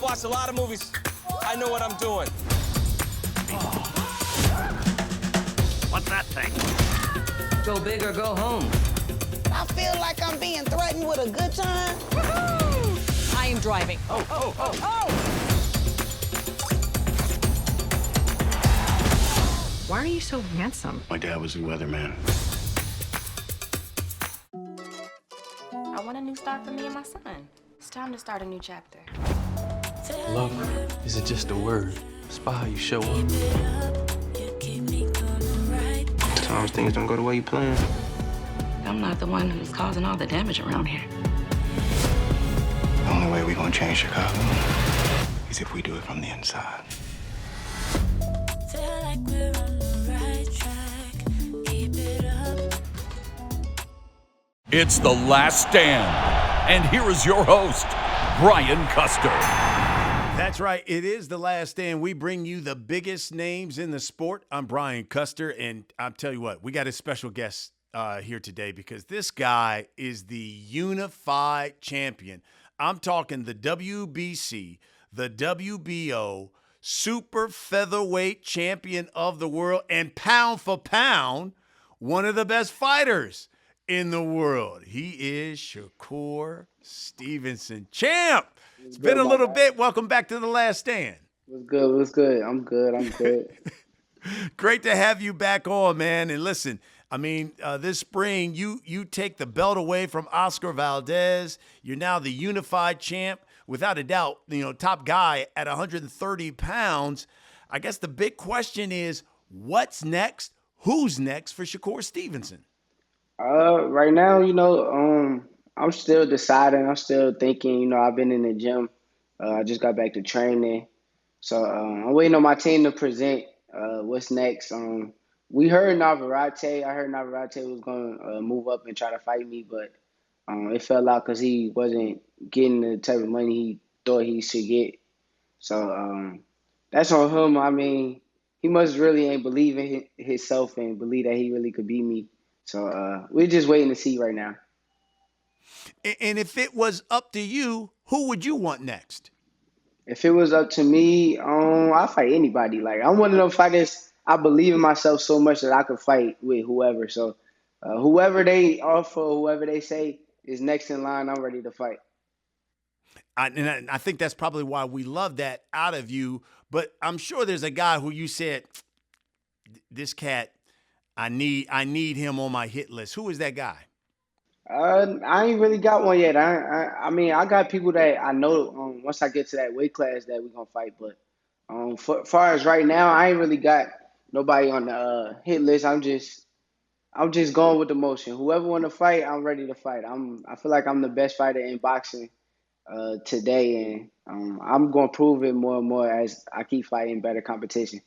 watched a lot of movies. I know what I'm doing. What's that thing? Go big or go home. I feel like I'm being threatened with a good time. I am driving. Oh! Why are you so handsome? My dad was a weatherman. I want a new start for me and my son. It's time to start a new chapter. Love is it just a word? It's by how you show up. Sometimes things don't go the way you plan. I'm not the one who's causing all the damage around here. The only way we're gonna change Chicago is if we do it from the inside. Feel like we're on the right track. Keep it up. It's The Last Stand. And here is your host, Brian Custer. That's right. It is The Last Stand. We bring you the biggest names in the sport. I'm Brian Custer, and I'll tell you what, we got a special guest here today because this guy is the unified champion. I'm talking the WBC, the WBO, super featherweight champion of the world, and pound for pound, one of the best fighters in the world. He is Shakur Stevenson. Champ! It's been a little bit. Welcome back to The Last Stand. What's good? What's good? I'm good. Great to have you back on, man. And listen, I mean, this spring, you take the belt away from Oscar Valdez. You're now the unified champ, without a doubt, top guy at 130 pounds. I guess the big question is, what's next? Who's next for Shakur Stevenson? Right now, I'm still deciding. I'm still thinking. I've been in the gym. I just got back to training. So I'm waiting on my team to present what's next. We heard Navarrete. I heard Navarrete was going to move up and try to fight me, but it fell out because he wasn't getting the type of money he thought he should get. So that's on him. I mean, he must really ain't believe in himself and believe that he really could beat me. So we're just waiting to see right now. And if it was up to you, who would you want next? If it was up to me, I'd fight anybody. Like, I'm one of them fighters, I believe in myself so much that I could fight with whoever. So whoever they offer, whoever they say is next in line, I'm ready to fight. I think that's probably why we love that out of you. But I'm sure there's a guy who you said, this cat, I need him on my hit list. Who is that guy? I ain't really got one yet. I mean, I got people that I know once I get to that weight class that we're going to fight. But far as right now, I ain't really got nobody on the hit list. I'm just going with the motion. Whoever want to fight, I'm ready to fight. I feel like I'm the best fighter in boxing today, and I'm going to prove it more and more as I keep fighting better competition.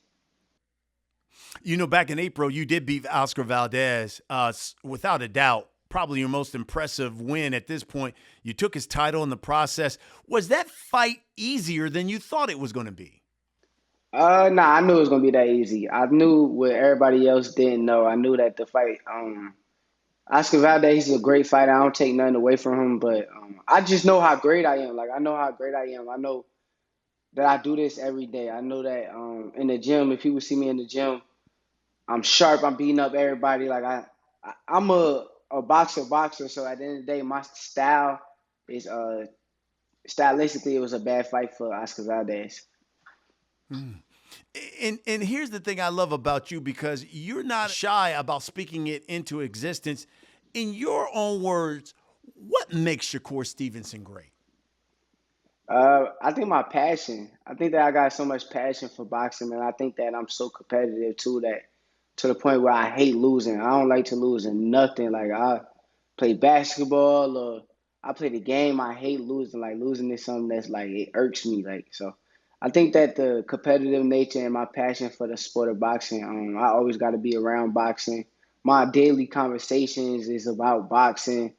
Back in April, you did beat Oscar Valdez, without a doubt, probably your most impressive win at this point. You took his title in the process. Was that fight easier than you thought it was going to be? Nah, I knew it was going to be that easy. I knew what everybody else didn't know. I knew that the fight, Oscar Valdez, he's a great fighter. I don't take nothing away from him, but I just know how great I am. Like, I know how great I am. I know that I do this every day. I know that in the gym, if people see me in the gym, I'm sharp. I'm beating up everybody. Like, I'm a boxer. So at the end of the day, my style is stylistically, it was a bad fight for Oscar Valdez. And here's the thing I love about you, because you're not shy about speaking it into existence. In your own words, what makes Shakur Stevenson great? I think my passion. I think that I got so much passion for boxing, and I think that I'm so competitive too, that to the point where I hate losing. I don't like to lose in nothing. Like, I play basketball or I play the game. I hate losing. Like, losing is something that's like, it irks me. Like, so I think that the competitive nature and my passion for the sport of boxing, I always got to be around boxing. My daily conversations is about boxing.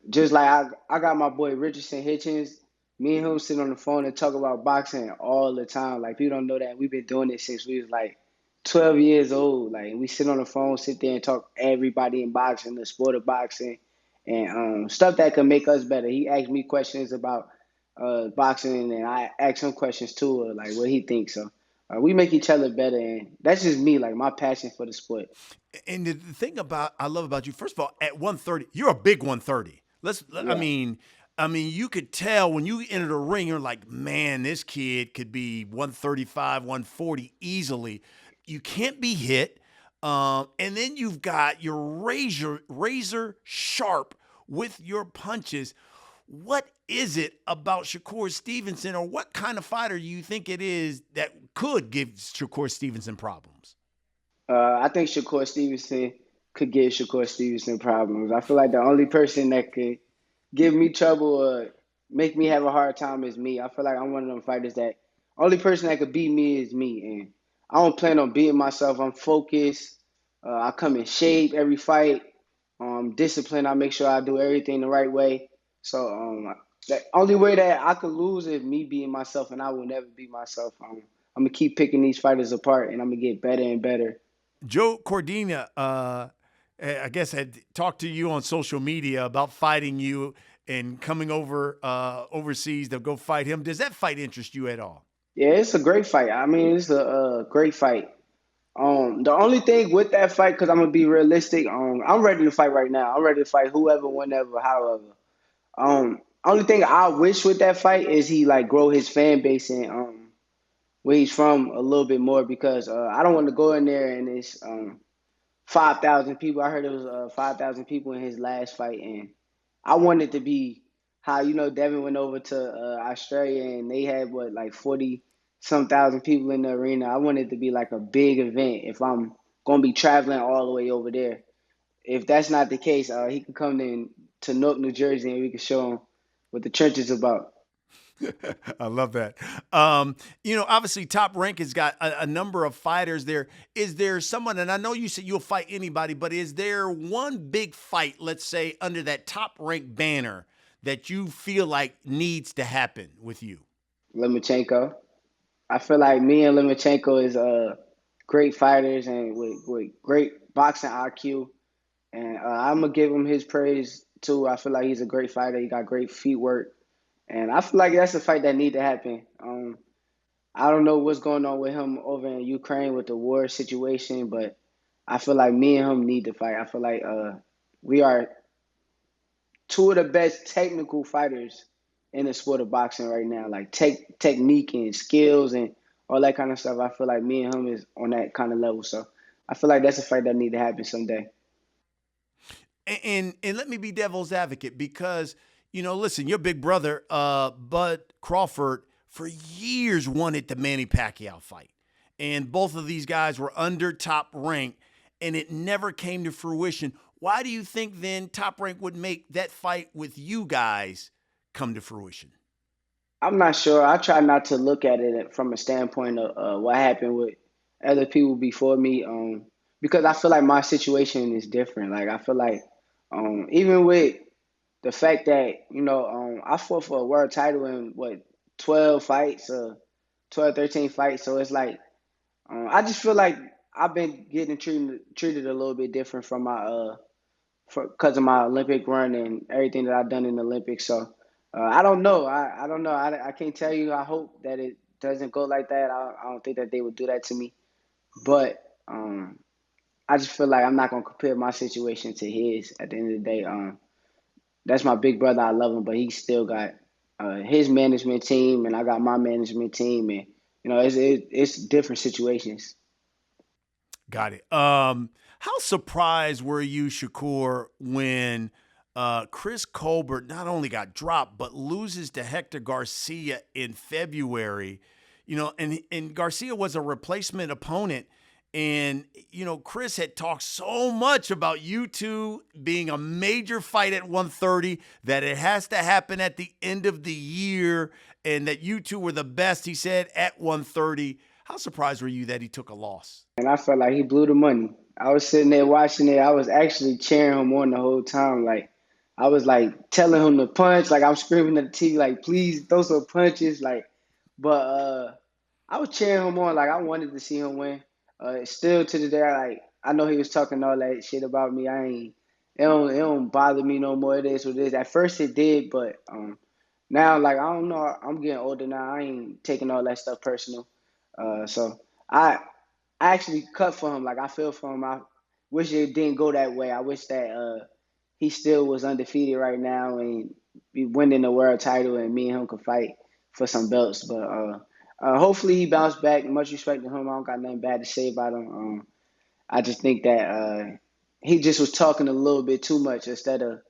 Just like I got my boy Richardson Hitchens. Me and him sit on the phone and talk about boxing all the time. Like, people don't know that we've been doing it since we was like 12 years old. Like, we sit on the phone, sit there and talk everybody in boxing, the sport of boxing, and stuff that could make us better. He asked me questions about boxing, and I ask him questions too, like what he thinks. So we make each other better, and that's just me, like my passion for the sport. And the thing I love about you, first of all, at 130, you're a big 130. Yeah. I mean, you could tell when you enter the ring, you're like, man, this kid could be 135, 140 easily. You can't be hit. And then you've got your razor sharp with your punches. What is it about Shakur Stevenson, or what kind of fighter do you think it is that could give Shakur Stevenson problems? I think Shakur Stevenson could give Shakur Stevenson problems. I feel like the only person that could give me trouble or make me have a hard time is me. I feel like I'm one of them fighters that only person that could beat me is me, and I don't plan on beating myself. I'm focused. I come in shape every fight. Discipline. I make sure I do everything the right way. So the only way that I could lose is me being myself, and I will never be myself. I'm gonna keep picking these fighters apart, and I'm gonna get better and better. Joe Cordina, I guess, had talked to you on social media about fighting you and coming over overseas to go fight him. Does that fight interest you at all? Yeah, it's a great fight. I mean, it's a great fight. The only thing with that fight, because I'm gonna be realistic, I'm ready to fight right now. I'm ready to fight whoever, whenever, however. Only thing I wish with that fight is he like grow his fan base and where he's from a little bit more, because I don't want to go in there and it's 5,000 people. I heard it was 5,000 people in his last fight, and I want it to be how Devin went over to Australia and they had like 40 some thousand people in the arena. I want it to be like a big event if I'm gonna be traveling all the way over there. If that's not the case, he can come in to Newark, New Jersey, and we can show him what the church is about. I love that. Obviously Top Rank has got a number of fighters there. Is there someone, and I know you said you'll fight anybody, but is there one big fight, let's say, under that Top Rank banner that you feel like needs to happen with you? Lomachenko. I feel like me and Lomachenko is great fighters and with great boxing IQ. And I'm going to give him his praise, too. I feel like he's a great fighter. He got great feet work. And I feel like that's a fight that need to happen. I don't know what's going on with him over in Ukraine with the war situation, but I feel like me and him need to fight. I feel like we are two of the best technical fighters in the sport of boxing right now. Like technique and skills and all that kind of stuff. I feel like me and him is on that kind of level. So I feel like that's a fight that need to happen someday. And let me be devil's advocate because, listen, your big brother, Bud Crawford, for years wanted the Manny Pacquiao fight. And both of these guys were under Top Rank, and it never came to fruition. Why do you think then Top Rank would make that fight with you guys come to fruition? I'm not sure. I try not to look at it from a standpoint of what happened with other people before me, because I feel like my situation is different. Like I feel like even with the fact that I fought for a world title in 12 fights, 12, 13 fights. So it's like I just feel like I've been getting treated a little bit different from my because of my Olympic run and everything that I've done in the Olympics. So I don't know. I don't know. I can't tell you. I hope that it doesn't go like that. I don't think that they would do that to me. But I just feel like I'm not going to compare my situation to his at the end of the day. That's my big brother. I love him, but he still got his management team, and I got my management team. And, it's different situations. Got it. How surprised were you, Shakur, when Chris Colbert not only got dropped, but loses to Hector Garcia in February? And Garcia was a replacement opponent. And, Chris had talked so much about you two being a major fight at 130, that it has to happen at the end of the year, and that you two were the best, he said, at 130. How surprised were you that he took a loss? And I felt like he blew the money. I was sitting there watching it. I was actually cheering him on the whole time. Like, I was, like, telling him to punch. Like, I'm screaming at the TV, like, please, throw some punches. Like, but I was cheering him on. Like, I wanted to see him win. Still to the day, I know he was talking all that shit about me. It don't bother me no more. It is what it is. At first it did, but now, like I don't know, I'm getting older now. I ain't taking all that stuff personal. So I actually cut for him. Like I feel for him. I wish it didn't go that way. I wish that he still was undefeated right now and be winning the world title, and me and him could fight for some belts. But hopefully he bounced back. Much respect to him. I don't got nothing bad to say about him. I just think that he just was talking a little bit too much instead of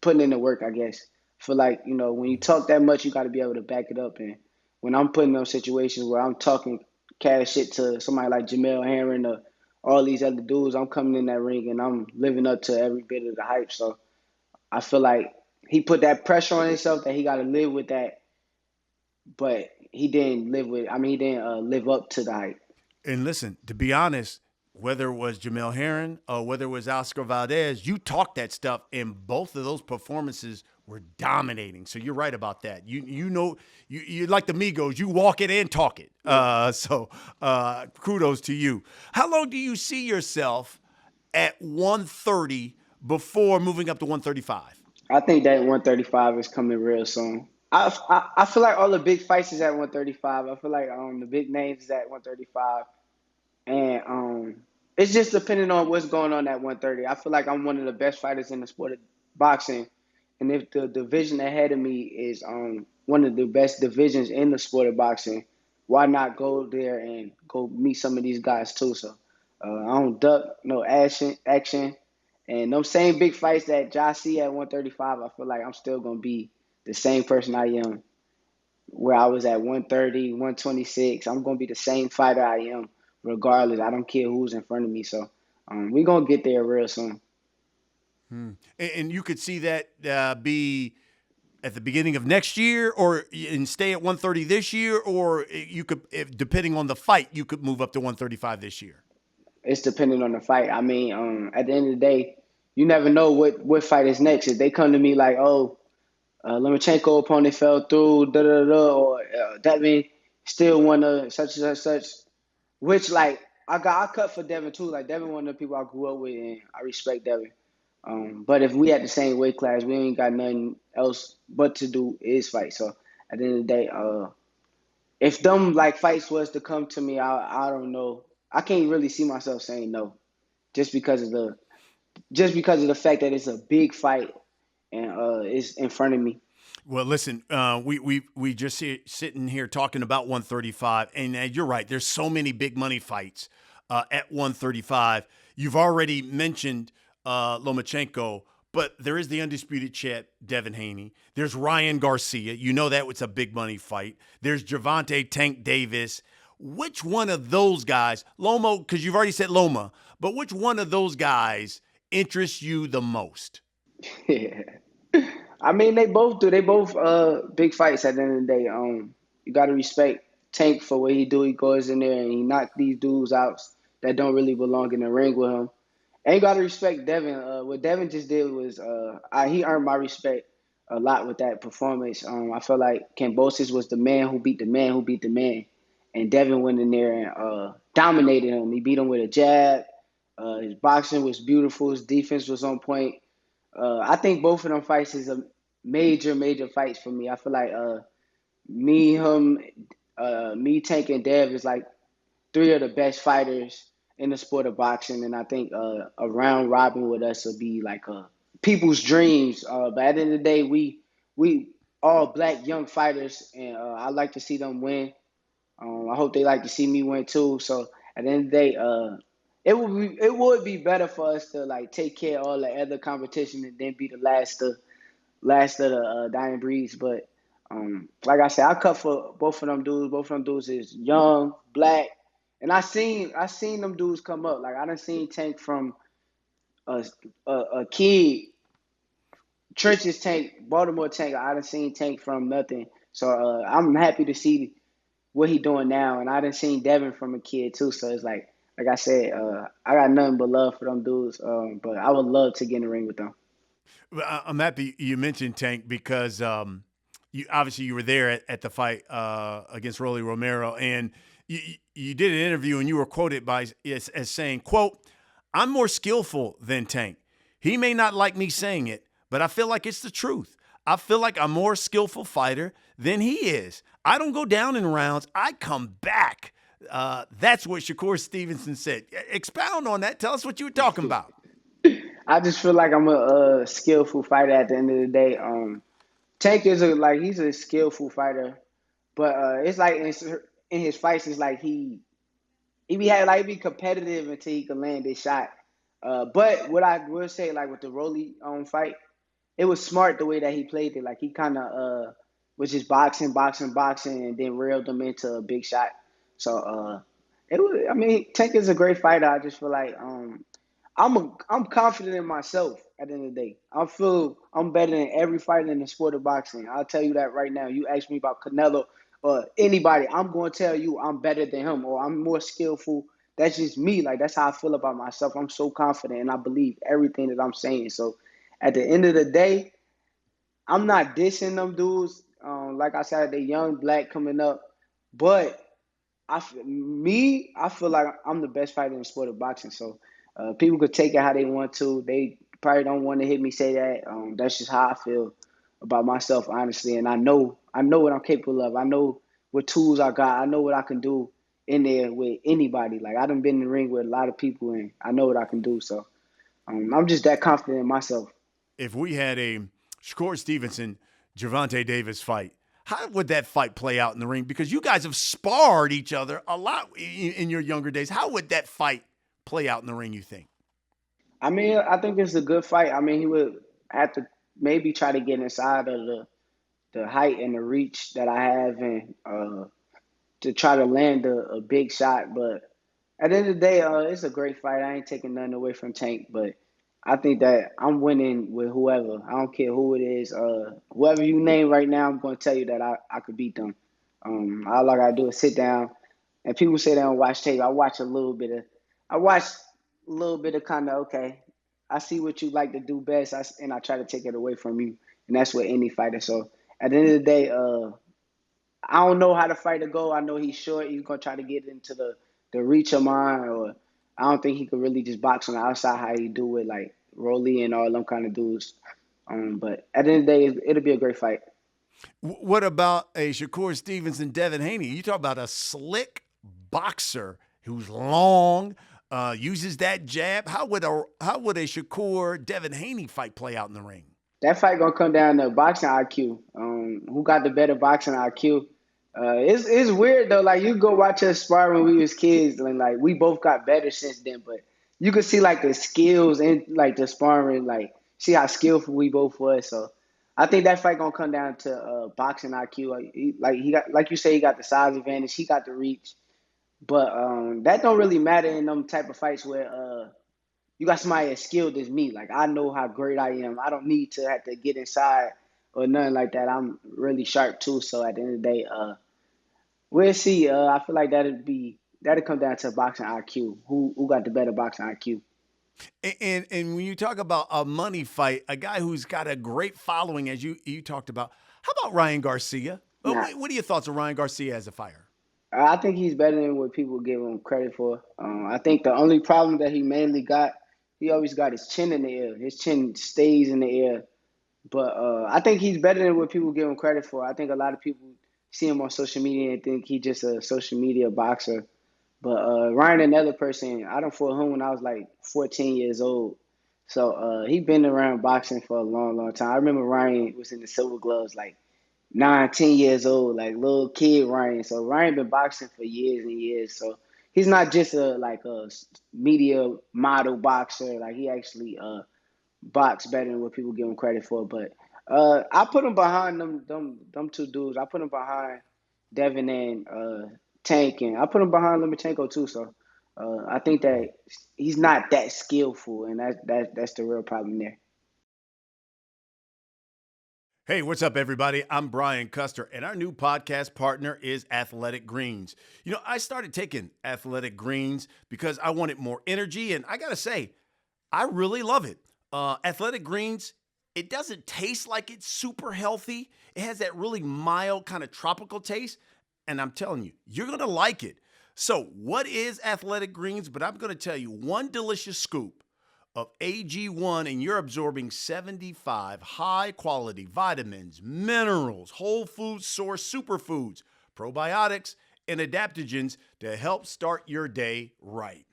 putting in the work, I guess. I feel like, when you talk that much, you got to be able to back it up. And when I'm putting those situations where I'm talking cash shit to somebody like Jamel Herring or all these other dudes, I'm coming in that ring and I'm living up to every bit of the hype. So I feel like he put that pressure on himself that he got to live with that, but he didn't he didn't live up to the hype. And listen, to be honest, whether it was Jamel Herring or whether it was Oscar Valdez, you talked that stuff, and both of those performances were dominating. So you're right about that. You like the Migos, you walk it and talk it. So kudos to you. How long do you see yourself at 130 before moving up to 135? I think that 135 is coming real soon. I feel like all the big fights is at 135. I feel like the big names is at 135. And it's just depending on what's going on at 130. I feel like I'm one of the best fighters in the sport of boxing. And if the division ahead of me is one of the best divisions in the sport of boxing, why not go there and go meet some of these guys too? So I don't duck, no action. And those same big fights that Josh see at 135, I feel like I'm still going to be the same person I am where I was at 130, 126. I'm going to be the same fighter I am regardless. I don't care who's in front of me. So we're going to get there real soon. And you could see that be at the beginning of next year and stay at 130 this year, or you could, depending on the fight, you could move up to 135 this year. It's depending on the fight. I mean, at the end of the day, you never know what fight is next. If they come to me like, Lomachenko opponent fell through, or Devin still won such and such, which like I cut for Devin too. Like Devin one of the people I grew up with, and I respect Devin. But if we at the same weight class, we ain't got nothing else but to do is fight. So at the end of the day, if them like fights was to come to me, I don't know. I can't really see myself saying no, just because of the fact that it's a big fight and it's in front of me. Well, listen, we just sitting here talking about 135, and you're right. There's so many big money fights at 135. You've already mentioned Lomachenko, but there is the undisputed champ, Devin Haney. There's Ryan Garcia. You know that was a big money fight. There's Gervonta Tank Davis. Which one of those guys, Loma, because you've already said Loma, but which one of those guys interests you the most? Yeah. I mean, they both do. They both big fights at the end of the day. You got to respect Tank for what he do. He goes in there and he knock these dudes out that don't really belong in the ring with him. And you got to respect Devin. What Devin just did was he earned my respect a lot with that performance. I felt like Kambosos was the man who beat the man who beat the man. And Devin went in there and dominated him. He beat him with a jab. His boxing was beautiful. His defense was on point. I think both of them fights is a major fights for me. I feel like me, Tank, and Dev is like three of the best fighters in the sport of boxing. And I think a round robin with us will be like people's dreams. But at the end of the day, we all black young fighters, and I like to see them win. I hope they like to see me win too. So at the end of the day, it would be better for us to like take care of all the other competition and then be the last of the dying breeds. But like I said, I cut for both of them dudes. Both of them dudes is young, black, and I seen them dudes come up. Like I done seen Tank from a kid, trenches Tank, Baltimore Tank. I done seen Tank from nothing. So I'm happy to see what he doing now, and I done seen Devin from a kid too. So it's like I said, I got nothing but love for them dudes. But I would love to get in the ring with them. I'm happy you mentioned Tank because you were there at the fight against Rolly Romero, and you did an interview and you were quoted as saying, quote, "I'm more skillful than Tank. He may not like me saying it, but I feel like it's the truth. I feel like I'm more skillful fighter than he is. I don't go down in rounds. I come back. That's what Shakur Stevenson said. Expound on that. Tell us what you were talking about. I just feel like I'm a skillful fighter at the end of the day. Tank is he's a skillful fighter, but it's like in his fights, it's like he be competitive until he can land his shot. But what I will say, like with the Rolly fight, it was smart the way that he played it. Like he kind of was just boxing, and then reeled him into a big shot. So it was. I mean, Tank is a great fighter. I just feel like I'm confident in myself at the end of the day. I feel I'm better than every fighter in the sport of boxing. I'll tell you that right now. You ask me about Canelo or anybody, I'm going to tell you I'm better than him or I'm more skillful. That's just me. Like, that's how I feel about myself. I'm so confident and I believe everything that I'm saying. So at the end of the day, I'm not dissing them dudes. Like I said, they young, black coming up. But I feel like I'm the best fighter in the sport of boxing. So people could take it how they want to. They probably don't want to hear me say that. That's just how I feel about myself, honestly. And I know what I'm capable of. I know what tools I got. I know what I can do in there with anybody. Like, I done been in the ring with a lot of people, and I know what I can do. So I'm just that confident in myself. If we had a Shakur Stevenson, Gervonta Davis fight, how would that fight play out in the ring? Because you guys have sparred each other a lot in your younger days. How would that fight play out in the ring, you think? I mean, I think it's a good fight. I mean, he would have to maybe try to get inside of the height and the reach that I have and to try to land a big shot. But at the end of the day, it's a great fight. I ain't taking nothing away from Tank, but I think that I'm winning with whoever. I don't care who it is. Whoever you name right now, I'm going to tell you that I could beat them. All I got to do is sit down. And people say they don't watch tape. I watch a little bit of kind of, okay, I see what you like to do best, and I try to take it away from you. And that's with any fighter. So at the end of the day, I don't know how the fight will go. I know he's short. He's going to try to get into the reach of mine, or I don't think he could really just box on the outside how he do with like Rolly and all them kind of dudes. But at the end of the day, it'll be a great fight. What about a Shakur Stevenson, Devin Haney? You talk about a slick boxer who's long, uses that jab. How would a Shakur Devin Haney fight play out in the ring? That fight gonna come down to boxing IQ. Who got the better boxing IQ? It's weird though. Like, you go watch us spar when we was kids, and like we both got better since then. But you could see like the skills and like the sparring, like see how skillful we both was. So I think that fight gonna come down to boxing IQ. He got, like you say, he got the size advantage. He got the reach. But that don't really matter in them type of fights where you got somebody as skilled as me. Like, I know how great I am. I don't need to have to get inside or nothing like that. I'm really sharp too. So at the end of the day, we'll see. I feel like that'll come down to boxing IQ. Who got the better boxing IQ? And when you talk about a money fight, a guy who's got a great following, as you talked about, how about Ryan Garcia? What are your thoughts on Ryan Garcia as a fighter? I think he's better than what people give him credit for. I think the only problem that he mainly got, he always got his chin in the air. His chin stays in the air. But I think he's better than what people give him credit for. I think a lot of people see him on social media and think he's just a social media boxer. But Ryan, another person, I done fought him when I was like 14 years old. So he been around boxing for a long, long time. I remember Ryan was in the Silver Gloves like 9, 10 years old, like little kid Ryan. So Ryan been boxing for years and years. So he's not just a media model boxer. Like, he actually box better than what people give him credit for. But I put him behind them two dudes. I put him behind Devin and Tank, and I put him behind Lomachenko too. So I think that he's not that skillful, and that's the real problem there. Hey, what's up, everybody? I'm Brian Custer, and our new podcast partner is Athletic Greens. You know, I started taking Athletic Greens because I wanted more energy, and I got to say, I really love it. Athletic Greens, it doesn't taste like it's super healthy. It has that really mild kind of tropical taste, and I'm telling you, you're going to like it. So what is Athletic Greens? But I'm going to tell you one delicious scoop of AG1 and you're absorbing 75 high-quality vitamins, minerals, whole food source superfoods, probiotics, and adaptogens to help start your day right.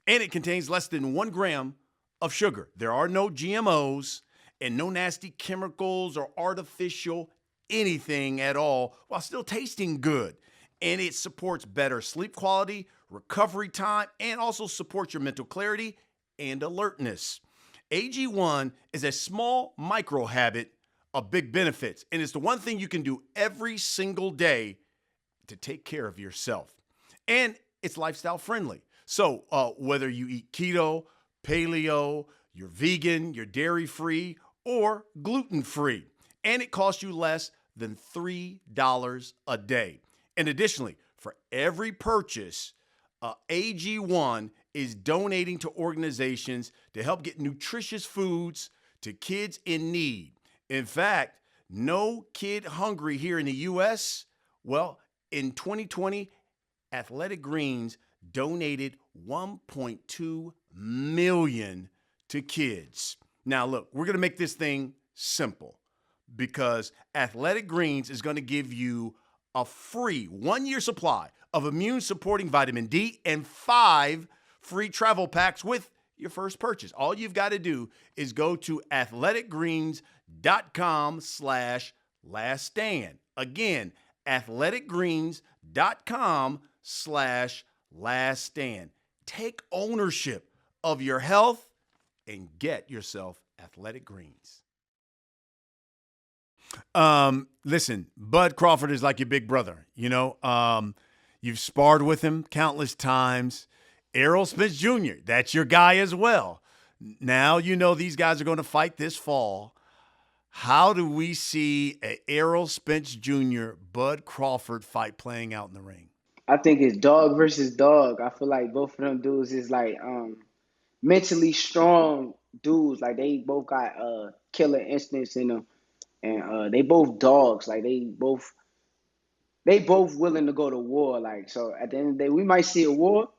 And it contains less than 1 gram of sugar. There are no GMOs and no nasty chemicals or artificial anything at all while still tasting good. And it supports better sleep quality, recovery time, and also supports your mental clarity and alertness. AG1 is a small micro habit of big benefits, and it's the one thing you can do every single day to take care of yourself. And it's lifestyle friendly. So whether you eat keto, paleo, you're vegan, you're dairy free, or gluten free, and it costs you less than $3 a day. And additionally, for every purchase, AG1 is donating to organizations to help get nutritious foods to kids in need. In fact, No Kid Hungry here in the U.S., well, in 2020, Athletic Greens donated $1.2 million to kids. Now, look, we're going to make this thing simple because Athletic Greens is going to give you a free 1-year supply of immune-supporting vitamin D and 5 free travel packs with your first purchase. All you've got to do is go to athleticgreens.com/laststand. Again, athleticgreens.com/laststand. Take ownership of your health and get yourself Athletic Greens. Listen, Bud Crawford is like your big brother. You know, you've sparred with him countless times. Errol Spence Jr., that's your guy as well. Now you know these guys are going to fight this fall. How do we see a Errol Spence Jr. Bud Crawford fight playing out in the ring? I think it's dog versus dog. I feel like both of them dudes is like mentally strong dudes. Like they both got killer instincts in them, and they both dogs. Like they both willing to go to war. Like so, at the end of the day, we might see a war.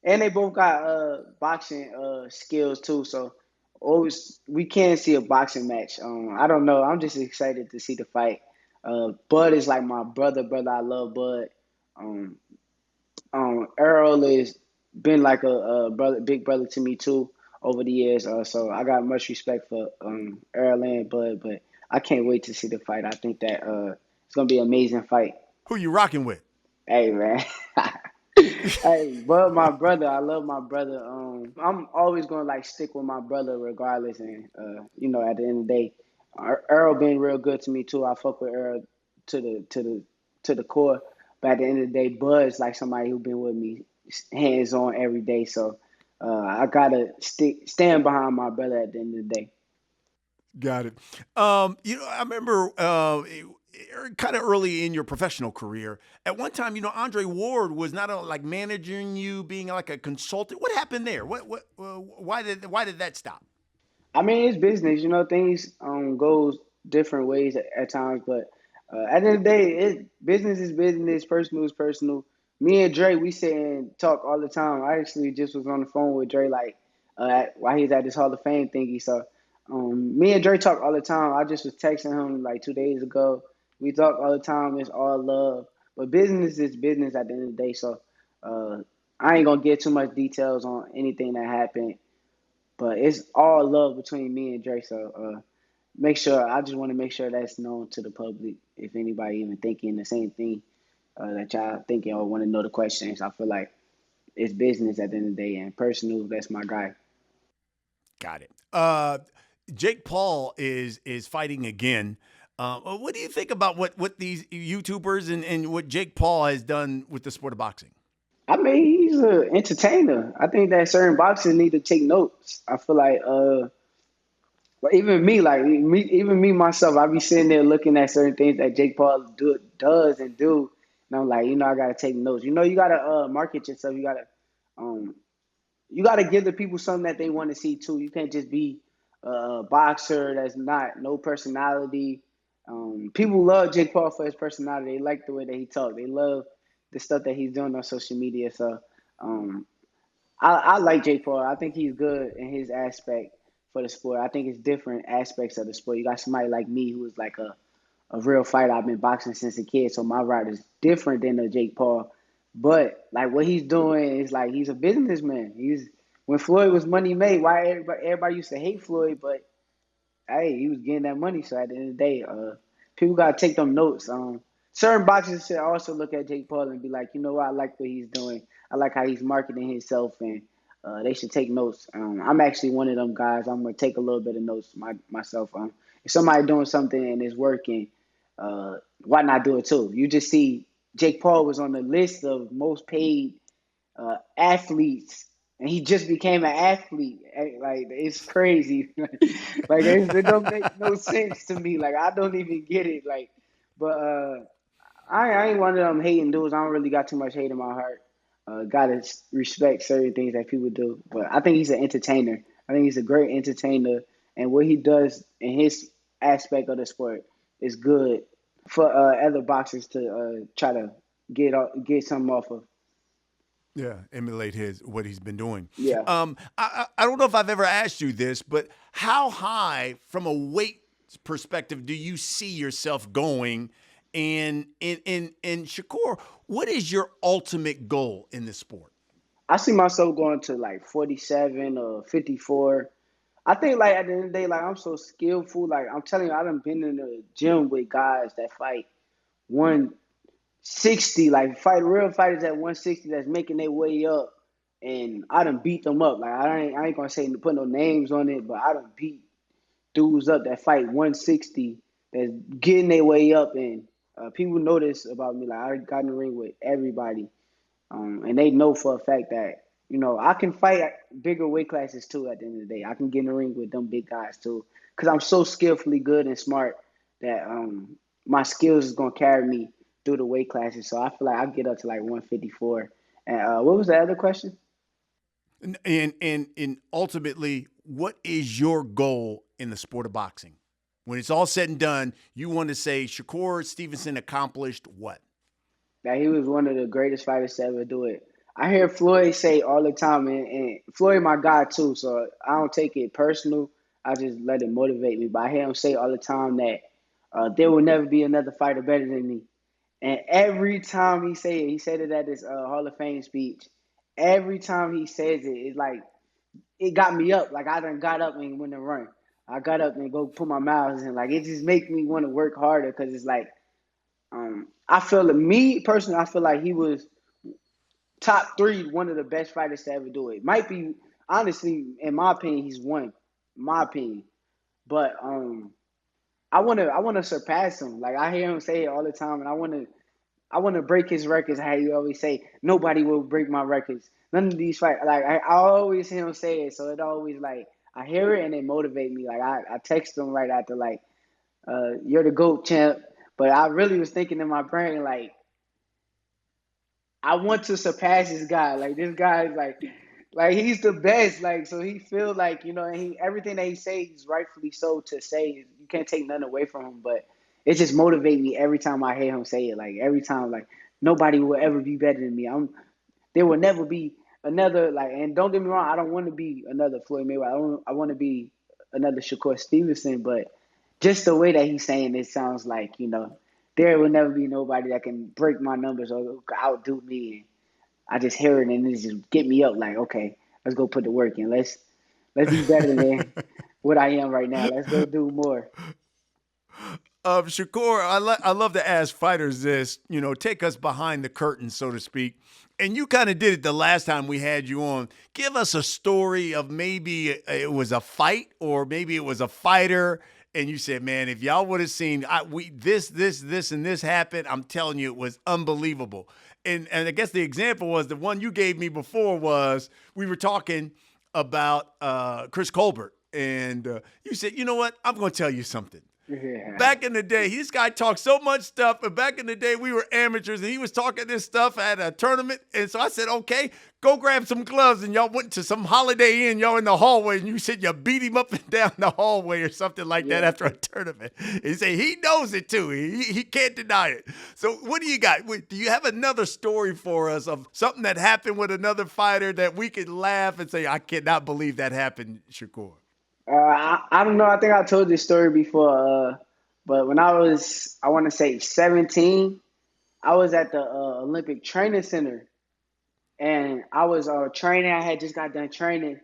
And they both got boxing skills too, so always we can see a boxing match. I don't know. I'm just excited to see the fight. Bud is like my brother. I love Bud. Errol is been like a brother, big brother to me too over the years. So I got much respect for Errol and Bud, but I can't wait to see the fight. I think that it's gonna be an amazing fight. Who you rocking with? Hey man. Hey, but my brother, I love my brother. I'm always gonna like stick with my brother regardless, and you know, at the end of the day, Errol been real good to me too. I fuck with Errol to the core, but at the end of the day, Bud's like somebody who been with me hands on every day. So I gotta stand behind my brother at the end of the day. Got it. You know, I remember kind of early in your professional career, at one time, you know, Andre Ward was not like managing you, being like a consultant. What happened there? Why did that stop? I mean, it's business. You know, things goes different ways at times, but at the end of the day, business is business, personal is personal. Me and Dre, we sit and talk all the time. I actually just was on the phone with Dre like while he's at this Hall of Fame thingy. So me and Dre talk all the time. I just was texting him like 2 days ago. We talk all the time. It's all love. But business is business at the end of the day. So I ain't going to get too much details on anything that happened. But it's all love between me and Dre. So I just want to make sure that's known to the public. If anybody even thinking the same thing that y'all thinking or want to know the questions, I feel like it's business at the end of the day. And personal, that's my guy. Got it. Jake Paul is fighting again. What do you think about what these YouTubers and what Jake Paul has done with the sport of boxing? I mean, he's an entertainer. I think that certain boxers need to take notes. I feel like, but even me myself, I be sitting there looking at certain things that Jake Paul does and do, and I'm like, you know, I gotta take notes. You know, you gotta market yourself. You gotta give the people something that they want to see too. You can't just be a boxer that's no personality. People love Jake Paul for his personality. They like the way that he talks. They love the stuff that he's doing on social media. So I like Jake Paul. I think he's good in his aspect for the sport. I think it's different aspects of the sport. You got somebody like me who is like a real fighter. I've been boxing since a kid, so my route is different than the Jake Paul. But like what he's doing is like he's a businessman. He's when Floyd was money made, why everybody used to hate Floyd, but hey, he was getting that money. So at the end of the day, people gotta take them notes. Certain boxers should also look at Jake Paul and be like, you know what, I like what he's doing. I like how he's marketing himself, and they should take notes. I'm actually one of them guys. I'm gonna take a little bit of notes myself. If somebody doing something and it's working, why not do it too? You just see Jake Paul was on the list of most paid athletes, and he just became an athlete. Like it's crazy. Like it don't make no sense to me. Like I don't even get it. Like, but I ain't one of them hating dudes. I don't really got too much hate in my heart. Gotta respect certain things that people do. But I think he's an entertainer. I think he's a great entertainer, and what he does in his aspect of the sport is good for other boxers to try to get something off of. Yeah, emulate what he's been doing. Yeah. I don't know if I've ever asked you this, but how high from a weight perspective do you see yourself going? And Shakur, what is your ultimate goal in this sport? I see myself going to like 47 or 54. I think like at the end of the day, like I'm so skillful. Like I'm telling you, I done been in the gym with guys that fight 160, like fight real fighters at 160 that's making their way up, and I done beat them up. Like I ain't gonna say put no names on it, but I done beat dudes up that fight 160 that's getting their way up, and people know this about me. Like I got in the ring with everybody, and they know for a fact that I can fight at bigger weight classes too. At the end of the day, I can get in the ring with them big guys too, because I'm so skillfully good and smart that my skills is gonna carry me through the weight classes. So I feel like I get up to like 154. And what was the other question? And ultimately, what is your goal in the sport of boxing? When it's all said and done, you want to say Shakur Stevenson accomplished what? That he was one of the greatest fighters to ever do it. I hear Floyd say all the time, and Floyd my guy too, so I don't take it personal. I just let it motivate me. But I hear him say all the time that there will never be another fighter better than me. And every time he said it at his Hall of Fame speech. Every time he says it, it's like it got me up. Like I done got up and went and run. I got up and go put my miles in. Like it just makes me want to work harder because it's like I feel me personally. I feel like he was top 3, one of the best fighters to ever do it. Might be honestly, in my opinion, he's one. My opinion, but I wanna surpass him. Like I hear him say it all the time, and I wanna break his records. How you always say, nobody will break my records. None of these fight. Like I always hear him say it, so it always like I hear it and it motivates me. Like I text him right after like, you're the GOAT, champ. But I really was thinking in my brain like, I want to surpass this guy. Like this guy is like he's the best. Like so he feel like and everything that he says he's rightfully so to say. You can't take nothing away from him, but it just motivates me every time I hear him say it. Like every time, like nobody will ever be better than me. There will never be another like. And don't get me wrong, I don't want to be another Floyd Mayweather. I want to be another Shakur Stevenson. But just the way that he's saying it sounds like there will never be nobody that can break my numbers or outdo me. I just hear it and it just get me up. Like okay, let's go put the work in. Let's be better than what I am right now. Let's go do more. Shakur, I love to ask fighters this, take us behind the curtain, so to speak. And you kind of did it the last time we had you on. Give us a story of maybe it was a fight or maybe it was a fighter. And you said, man, if y'all would have seen this, and this happened, I'm telling you, it was unbelievable. And I guess the example was the one you gave me before was we were talking about Chris Colbert. And you said, you know what? I'm going to tell you something. Yeah. Back in the day, this guy talked so much stuff, but back in the day, we were amateurs, and he was talking this stuff at a tournament, and so I said, okay, go grab some gloves, and y'all went to some Holiday Inn, y'all in the hallway, and you said you beat him up and down the hallway or something like that after a tournament. And he said he knows it, too. He can't deny it. So what do you got? Do you have another story for us of something that happened with another fighter that we could laugh and say, I cannot believe that happened, Shakur? I don't know. I think I told this story before, but when I was, I want to say 17, I was at the Olympic Training Center, and I was training. I had just got done training,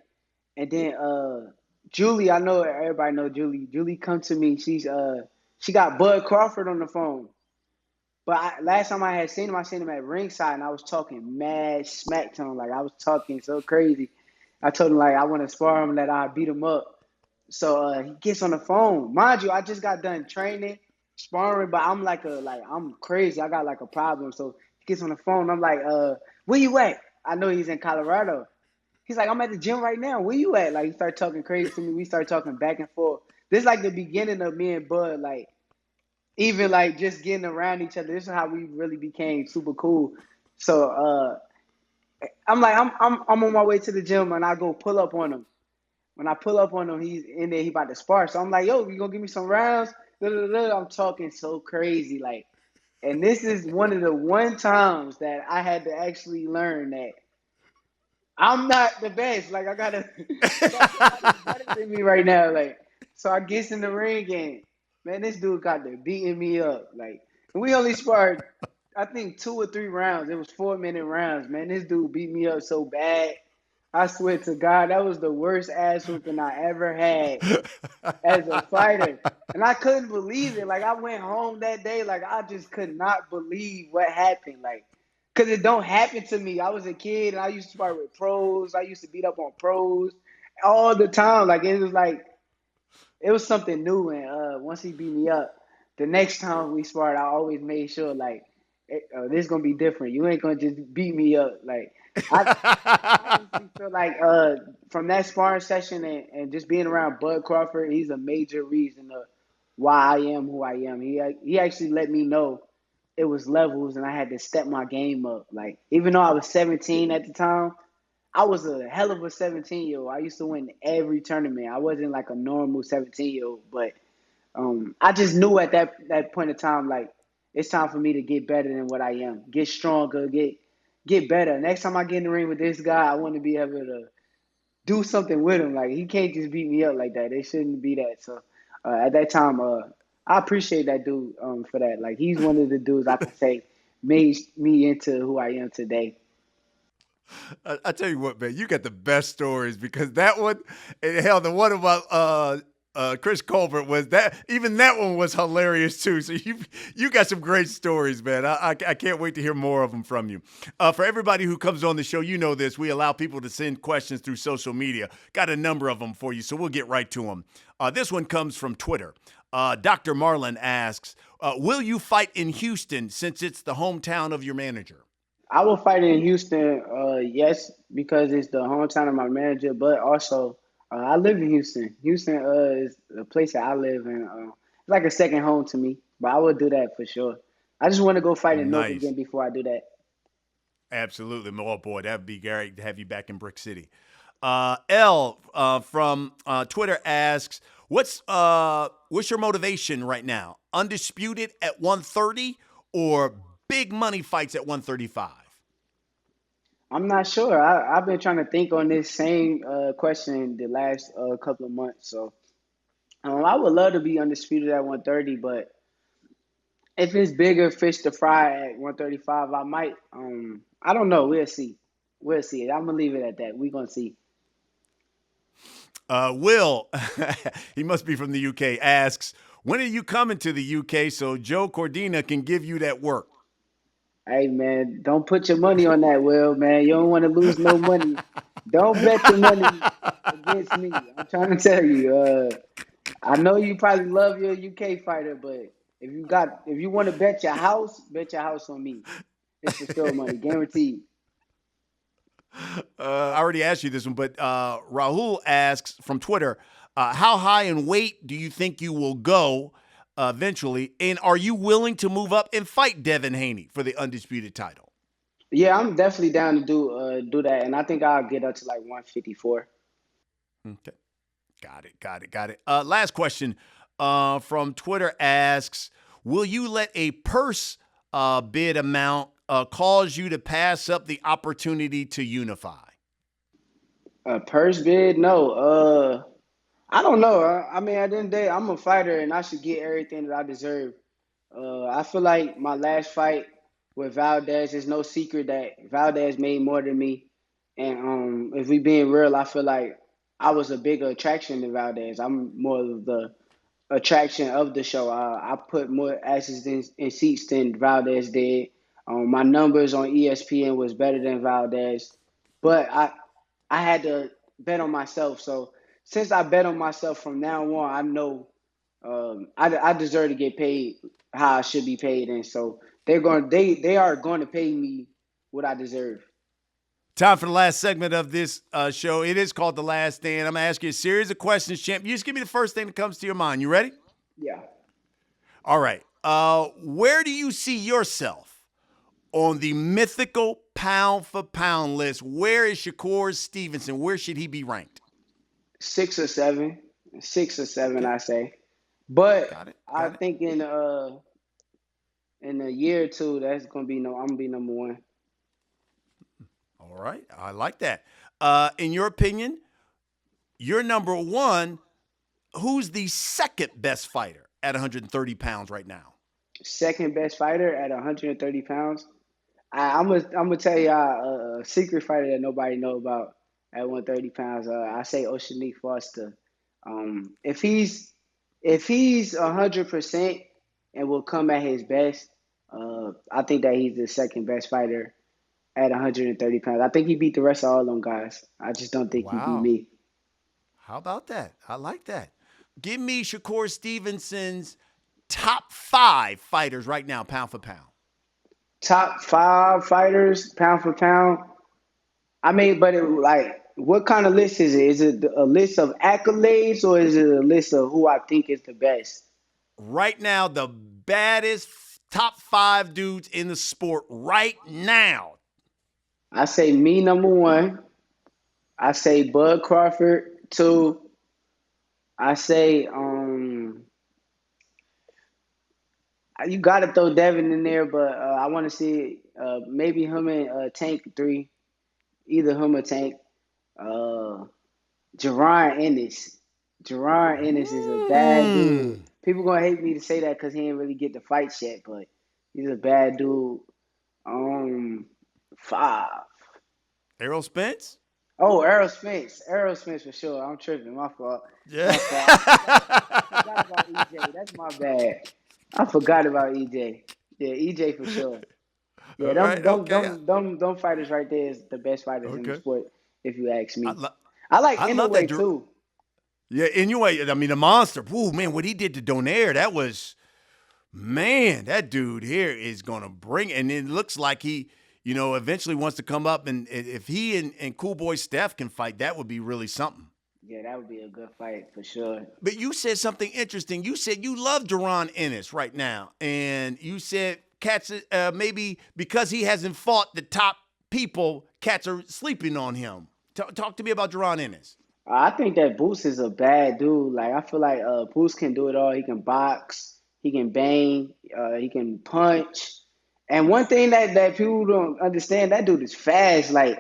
and then Julie, I know everybody know Julie. Julie come to me. She got Bud Crawford on the phone. But last time I seen him at ringside, and I was talking mad smack to him. Like, I was talking so crazy. I told him, like, I want to spar him, that I beat him up. So he gets on the phone. Mind you, I just got done training, sparring, but I'm I'm crazy. I got like a problem. So he gets on the phone. I'm like, where you at? I know he's in Colorado. He's like, I'm at the gym right now. Where you at? Like, he started talking crazy to me. We started talking back and forth. This is like the beginning of me and Bud, like, even like just getting around each other. This is how we really became super cool. So I'm like, I'm on my way to the gym, and I go pull up on him. When I pull up on him, he's in there, he about to spar. So I'm like, yo, you gonna give me some rounds? I'm talking so crazy, like, and this is one of the times that I had to actually learn that I'm not the best. Like, I gotta better than me right now. Like, so I gets in the ring, and man, this dude got there beating me up. Like, and we only sparred, I think, 2 or 3 rounds. It was 4-minute rounds. Man, this dude beat me up so bad. I swear to God, that was the worst ass whooping I ever had as a fighter. And I couldn't believe it. Like, I went home that day, like, I just could not believe what happened. Like, because it don't happen to me. I was a kid, and I used to spar with pros. I used to beat up on pros all the time. Like, it was something new. And once he beat me up, the next time we sparred, I always made sure, like, this is going to be different. You ain't going to just beat me up. Like, I honestly feel like from that sparring session and just being around Bud Crawford, he's a major reason of why I am who I am. He actually let me know it was levels, and I had to step my game up. Like, even though I was 17 at the time, I was a hell of a 17-year-old. I used to win every tournament. I wasn't like a normal 17-year-old, but I just knew at that point in time, like, it's time for me to get better than what I am, get stronger, get better. Next time I get in the ring with this guy, I want to be able to do something with him. Like, he can't just beat me up like that. It shouldn't be that. So at that time, I appreciate that dude for that. Like, he's one of the dudes I can say made me into who I am today. I tell you what, man, you got the best stories, because that one, and hell, the one about Chris Colbert was that. Even that one was hilarious too. So you got some great stories, man. I can't wait to hear more of them from you. For everybody who comes on the show, you know this. We allow people to send questions through social media. Got a number of them for you, so we'll get right to them. This one comes from Twitter. Dr. Marlin asks, will you fight in Houston since it's the hometown of your manager? I will fight in Houston, yes, because it's the hometown of my manager, but also I live in Houston. Houston is a place that I live in. It's like a second home to me, but I would do that for sure. I just want to go fight in Newark again before I do that. Absolutely. Oh, boy, that would be great to have you back in Brick City. L from Twitter asks, what's your motivation right now? Undisputed at 130 or big money fights at 135? I'm not sure. I've been trying to think on this same question the last couple of months. So I would love to be undisputed at 130, but if it's bigger fish to fry at 135, I might. I don't know. We'll see. I'm going to leave it at that. We're going to see. Will, he must be from the UK, asks, when are you coming to the UK so Joe Cordina can give you that work? Hey, man, don't put your money on that, Will, man. You don't want to lose no money. Don't bet your money against me. I'm trying to tell you. I know you probably love your UK fighter, but if you want to bet your house on me. It's for sure money, guaranteed. I already asked you this one, but Rahul asks from Twitter, how high in weight do you think you will go eventually? And are you willing to move up and fight Devin Haney for the undisputed title? Yeah, I'm definitely down to do that, and I think I'll get up to like 154. Okay. Got it. Last question from Twitter asks, will you let a purse bid amount cause you to pass up the opportunity to unify? A purse bid? No. I don't know. I mean, at the end of the day, I'm a fighter, and I should get everything that I deserve. I feel like my last fight with Valdez, it's no secret that Valdez made more than me. And if we being real, I feel like I was a bigger attraction than Valdez. I'm more of the attraction of the show. I put more asses in seats than Valdez did. My numbers on ESPN was better than Valdez, but I had to bet on myself. So since I bet on myself from now on, I know I deserve to get paid how I should be paid, and so they are going to pay me what I deserve. Time for the last segment of this show. It is called The Last Stand. I'm going to ask you a series of questions, champ. You just give me the first thing that comes to your mind. You ready? Yeah. All right. Where do you see yourself on the mythical pound-for-pound list? Where is Shakur Stevenson? Where should he be ranked? 6 or 7. 6 or 7, I say. But I think in a year or two, I'm going to be number 1. All right. I like that. In your opinion, you're number 1. Who's the second best fighter at 130 pounds right now? Second best fighter at 130 pounds? I'm gonna tell y'all a secret fighter that nobody know about at 130 pounds. I say Oceanique Foster. If he's 100% and will come at his best, I think that he's the second best fighter at 130 pounds. I think he beat the rest of all them guys. I just don't think he beat me. How about that? I like that. Give me Shakur Stevenson's top 5 fighters right now, pound for pound. Top 5 fighters, pound for pound. I mean, but what kind of list is it? Is it a list of accolades or is it a list of who I think is the best? Right now, the baddest top 5 dudes in the sport right now. I say me number 1. I say Bud Crawford 2. I say you got to throw Devin in there, but I want to see maybe him and Tank 3. Either him or Tank. Jaron Ennis. Jaron Ennis is a bad dude. People going to hate me to say that because he didn't really get the fights yet, but he's a bad dude. 5. Errol Spence? Oh, Errol Spence. Errol Spence for sure. I'm tripping. My fault. Yeah. I forgot about EJ. That's my bad. I forgot about EJ. Yeah, EJ for sure. Yeah, them fighters right there is the best fighters in the sport, if you ask me. I like Inoue too. Yeah, Inoue, I mean, the monster. Ooh, man, what he did to Donaire, that was, man, that dude here is going to bring, and it looks like he, eventually wants to come up, and if he and Cool Boy Steph can fight, that would be really something. Yeah, that would be a good fight for sure. But you said something interesting. You said you love Jaron Ennis right now, and you said cats maybe because he hasn't fought the top people, cats are sleeping on him. Talk to me about Jaron Ennis. I think that Boots is a bad dude. Like, I feel like Boots can do it all. He can box, he can bang, he can punch. And one thing that people don't understand, that dude is fast. Like,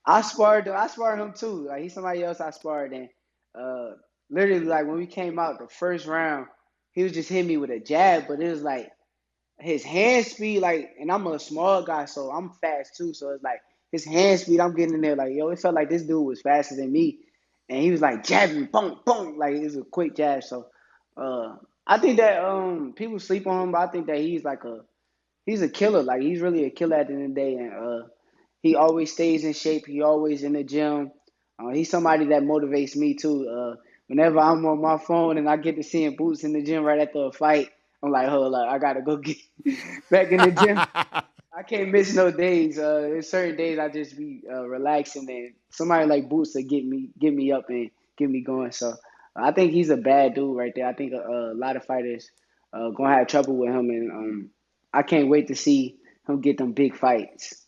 I sparred him too. Like, he's somebody else I sparred. And literally, like, when we came out the first round, he was just hitting me with a jab, but it was like his hand speed, like, and I'm a small guy, so I'm fast too. So it's like his hand speed, I'm getting in there like, yo, it felt like this dude was faster than me. And he was like jabbing, boom, boom, like it was a quick jab. So I think that people sleep on him, but I think that he's a killer. Like, he's really a killer at the end of the day. And he always stays in shape. He always in the gym. He's somebody that motivates me too. Whenever I'm on my phone and I get to seeing Boots in the gym right after a fight, I'm like, hold up, I gotta go get back in the gym. I can't miss no days. There's certain days I just be relaxing, and somebody like Boots to get me up and get me going. So I think he's a bad dude right there. I think a lot of fighters gonna have trouble with him, and I can't wait to see him get them big fights.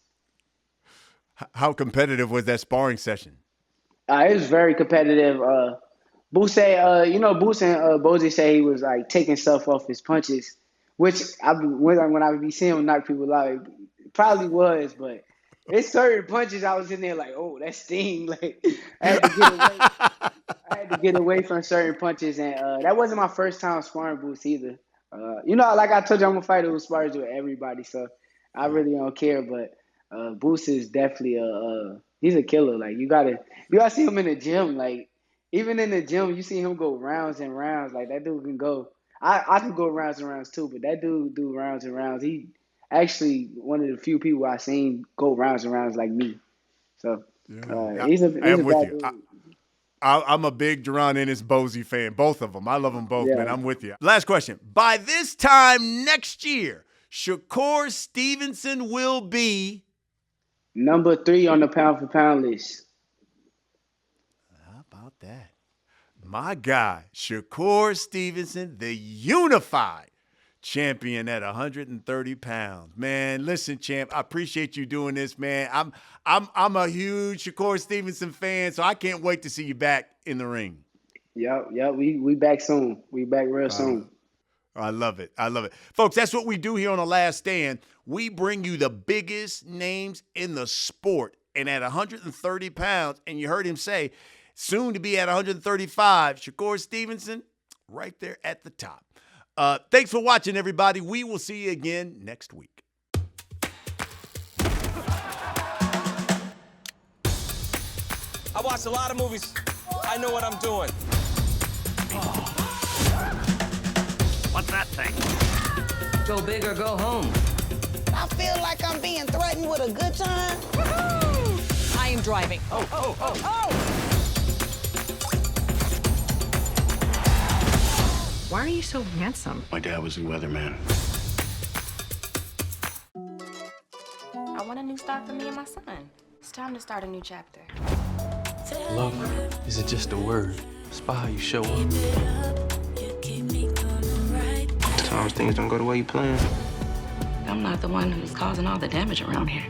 How competitive was that sparring session? It was very competitive. Boots Boots and Bozy say he was like taking stuff off his punches, which when I would be seeing him knock people out, it probably was, but it's certain punches I was in there like, oh, that sting. Like I had to get away. I had to get away from certain punches, and that wasn't my first time sparring Boots either. Like I told you, I'm a fighter who spars with everybody, so I really don't care. But Boots is definitely he's a killer. Like you gotta see him in the gym. Like even in the gym, you see him go rounds and rounds. Like that dude can go. I can go rounds and rounds too, but that dude do rounds and rounds. He actually one of the few people I've seen go rounds and rounds like me. So he's a I'm with you. dude. I'm a big Jaron Ennis Bozy fan. Both of them. I love them both, man. I'm with you. Last question. By this time next year, Shakur Stevenson will be number 3 on the pound-for-pound list. How about that? My guy, Shakur Stevenson, the unified champion at 130 pounds. Man, listen, champ, I appreciate you doing this, man. I'm a huge Shakur Stevenson fan, so I can't wait to see you back in the ring. Yep, we back soon. We back real soon. I love it. Folks, that's what we do here on The Last Stand. We bring you the biggest names in the sport. And at 130 pounds, and you heard him say, soon to be at 135, Shakur Stevenson, right there at the top. Thanks for watching, everybody. We will see you again next week. I watch a lot of movies. I know what I'm doing. What's that thing? Go big or go home. I feel like I'm being threatened with a good time. I am driving. Why are you so handsome? My dad was a weatherman. I want a new start for me and my son. It's time to start a new chapter. Love isn't just a word. It's by how you show up. Sometimes things don't go the way you plan. I'm not the one who's causing all the damage around here.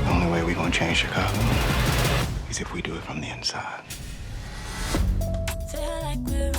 The only way we're gonna change Chicago is if we do it from the inside. Feel like we're